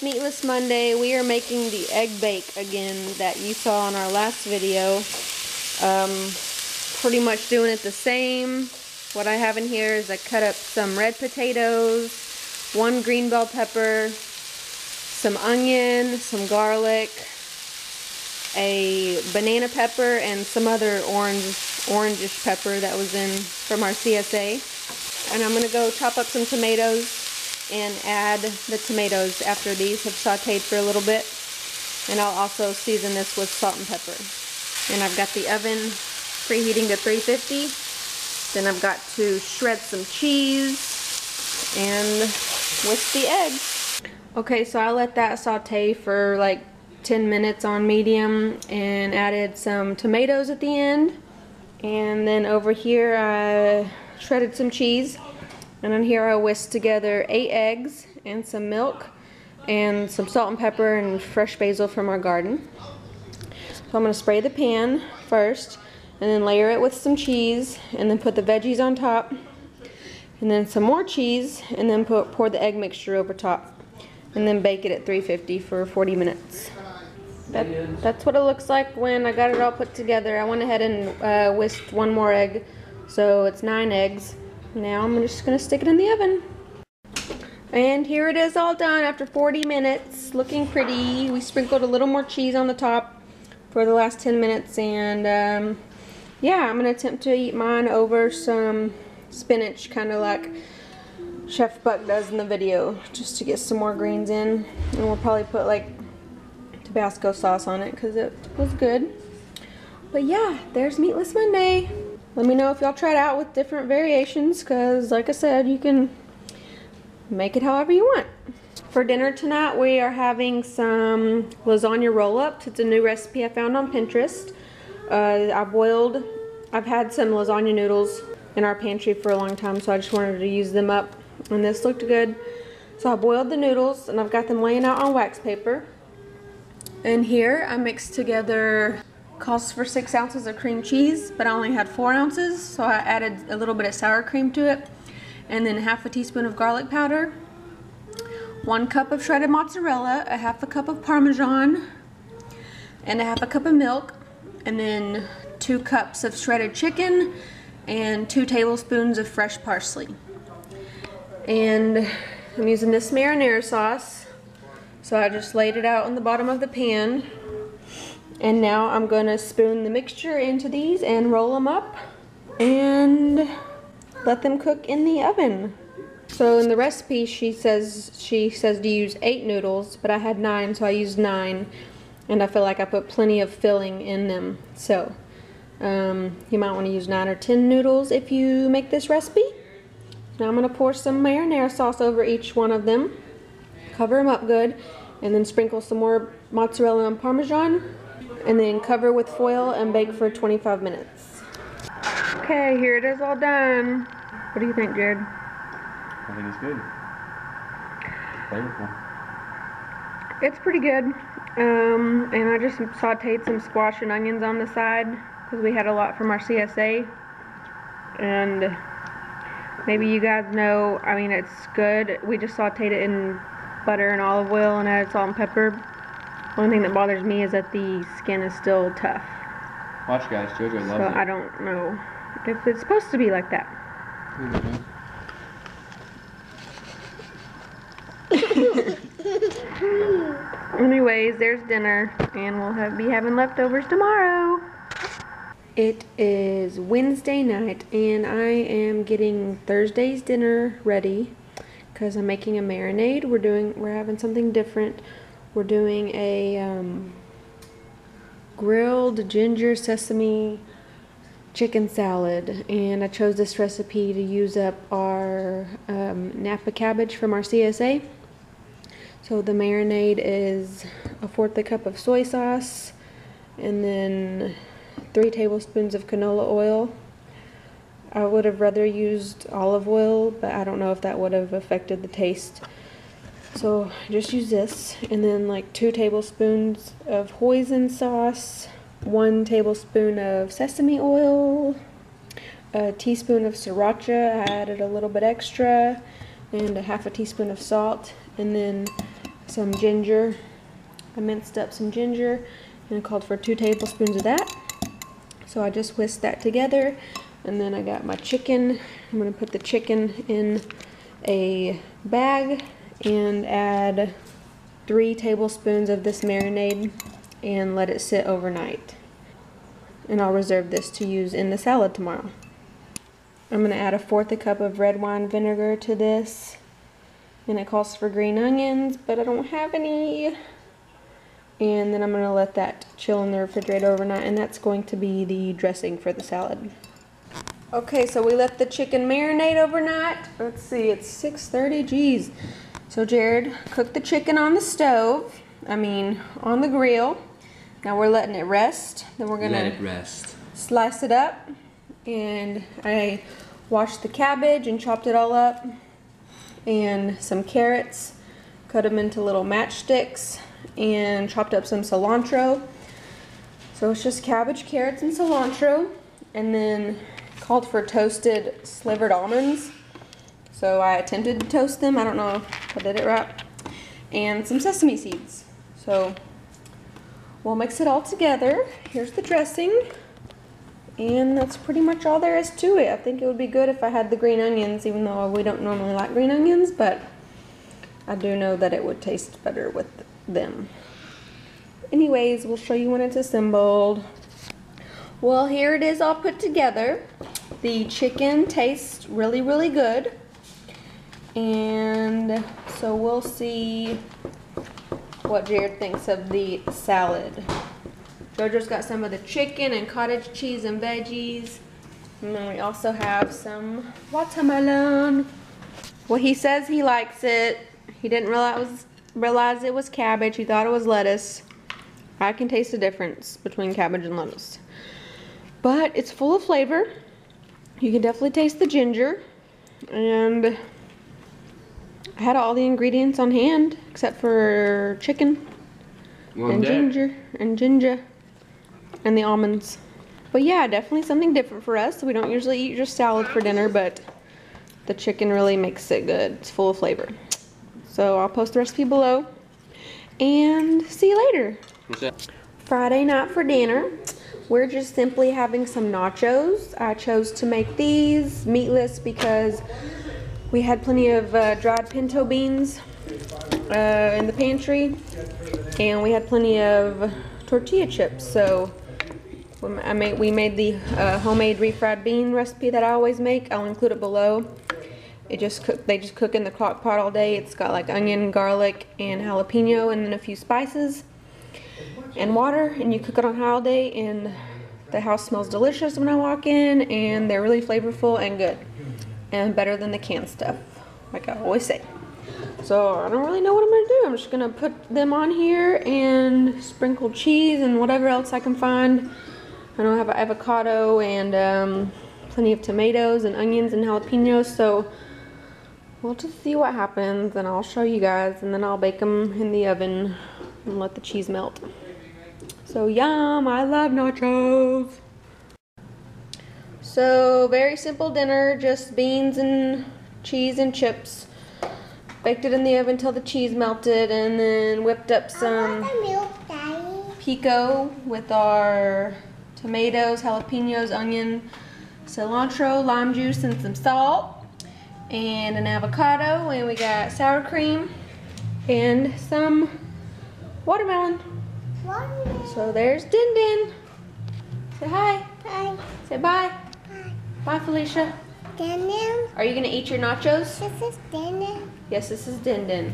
it's Meatless Monday. We are making the egg bake again that you saw in our last video. Pretty much doing it the same. What I have in here is I cut up some red potatoes, 1 green bell pepper, some onion, some garlic, a banana pepper, and some other orangish pepper that was in from our CSA. And I'm going to go chop up some tomatoes and add the tomatoes after these have sauteed for a little bit. And I'll also season this with salt and pepper. And I've got the oven preheating to 350. Then I've got to shred some cheese and whisk the eggs. Okay, so I let that saute for like 10 minutes on medium and added some tomatoes at the end. And then over here I shredded some cheese. And then here I whisked together 8 eggs and some milk and some salt and pepper and fresh basil from our garden. So I'm going to spray the pan first and then layer it with some cheese and then put the veggies on top and then some more cheese and then pour the egg mixture over top and then bake it at 350 for 40 minutes. That's what it looks like when I got it all put together. I went ahead and whisked 1 more egg, so it's 9 eggs. Now I'm just going to stick it in the oven. And here it is all done after 40 minutes. Looking pretty. We sprinkled a little more cheese on the top for the last 10 minutes. And yeah, I'm going to attempt to eat mine over some spinach, kind of like Chef Buck does in the video, just to get some more greens in. And we'll probably put like Tabasco sauce on it because it was good. But yeah, there's Meatless Monday. Let me know if y'all try it out with different variations, because like I said, you can make it however you want. For dinner tonight, we are having some lasagna roll-ups. It's a new recipe I found on Pinterest. I've had some lasagna noodles in our pantry for a long time, so I just wanted to use them up, and this looked good. So I boiled the noodles, and I've got them laying out on wax paper. And here I mixed together, calls for 6 ounces of cream cheese, but I only had 4 ounces, so I added a little bit of sour cream to it, and then ½ a teaspoon of garlic powder, 1 cup of shredded mozzarella, ½ a cup of Parmesan, and ½ a cup of milk, and then 2 cups of shredded chicken, and 2 tablespoons of fresh parsley. And I'm using this marinara sauce, so I just laid it out on the bottom of the pan. And now I'm going to spoon the mixture into these and roll them up and let them cook in the oven. So in the recipe she says to use 8 noodles, but I had 9, so I used 9. And I feel like I put plenty of filling in them. So you might want to use 9 or 10 noodles if you make this recipe. Now I'm going to pour some marinara sauce over each one of them, cover them up good, and then sprinkle some more mozzarella and Parmesan. And then cover with foil and bake for 25 minutes. Okay, here it is all done. What do you think, Jared? I think it's good. Flavorful. It's pretty good. And I just sauteed some squash and onions on the side because we had a lot from our CSA. And maybe you guys know, I mean, it's good. We just sauteed it in butter and olive oil and added salt and pepper. One thing that bothers me is that the skin is still tough. Watch, guys, JoJo loves it. So I don't know if it's supposed to be like that. Anyways, there's dinner, and we'll be having leftovers tomorrow. It is Wednesday night, and I am getting Thursday's dinner ready because I'm making a marinade. We're having something different. We're doing a grilled ginger sesame chicken salad, and I chose this recipe to use up our Napa cabbage from our CSA. So the marinade is 1/4 cup of soy sauce, and then 3 tablespoons of canola oil. I would have rather used olive oil, but I don't know if that would have affected the taste. So just use this, and then like 2 tablespoons of hoisin sauce, 1 tablespoon of sesame oil, a teaspoon of sriracha. I added a little bit extra, and ½ a teaspoon of salt, and then some ginger. I minced up some ginger and it called for 2 tablespoons of that. So I just whisked that together, and then I got my chicken. I'm gonna put the chicken in a bag and add 3 tablespoons of this marinade and let it sit overnight. And I'll reserve this to use in the salad tomorrow. I'm gonna add 1/4 cup of red wine vinegar to this, and it calls for green onions, but I don't have any. And then I'm gonna let that chill in the refrigerator overnight, and that's going to be the dressing for the salad. Okay, so we let the chicken marinate overnight. Let's see, it's 6:30, geez. So Jared cooked the chicken on the stove, on the grill. Now we're letting it rest. Then we're gonna let it rest. Slice it up, and I washed the cabbage and chopped it all up, and some carrots, cut them into little matchsticks, and chopped up some cilantro. So it's just cabbage, carrots, and cilantro, and then called for toasted slivered almonds. So I attempted to toast them. I don't know if I did it right. And some sesame seeds. So we'll mix it all together. Here's the dressing. And that's pretty much all there is to it. I think it would be good if I had the green onions, even though we don't normally like green onions, but I do know that it would taste better with them. Anyways, we'll show you when it's assembled. Well, here it is all put together. The chicken tastes really, really good. And so we'll see what Jared thinks of the salad. Jojo's got some of the chicken and cottage cheese and veggies. And then we also have some watermelon. Well, he says he likes it. He didn't realize it was cabbage. He thought it was lettuce. I can taste the difference between cabbage and lettuce. But it's full of flavor. You can definitely taste the ginger. And I had all the ingredients on hand except for chicken and ginger and the almonds. But yeah, definitely something different for us. We don't usually eat just salad for dinner, but the chicken really makes it good. It's full of flavor. So I'll post the recipe below and see you later. Friday night for dinner, we're just simply having some nachos. I chose to make these meatless because we had plenty of dried pinto beans in the pantry, and we had plenty of tortilla chips. So we made the homemade refried bean recipe that I always make. I'll include it below. They just cook in the crock pot all day. It's got like onion, garlic, and jalapeno, and then a few spices and water, and you cook it on high all day, and the house smells delicious when I walk in, and they're really flavorful and good, and better than the canned stuff, like I always say. So I don't really know what I'm gonna do. I'm just gonna put them on here and sprinkle cheese and whatever else I can find. I know I have avocado and plenty of tomatoes and onions and jalapenos, so we'll just see what happens, and I'll show you guys, and then I'll bake them in the oven and let the cheese melt. So yum, I love nachos. So very simple dinner, just beans and cheese and chips. Baked it in the oven until the cheese melted, and then whipped up some pico with our tomatoes, jalapenos, onion, cilantro, lime juice, and some salt, and an avocado, and we got sour cream and some watermelon. So there's Din Din. Say hi. Hi. Say bye. Hi. Bye, Felicia. Din Din. Are you gonna eat your nachos? This is Din Din. Yes, this is Din Din.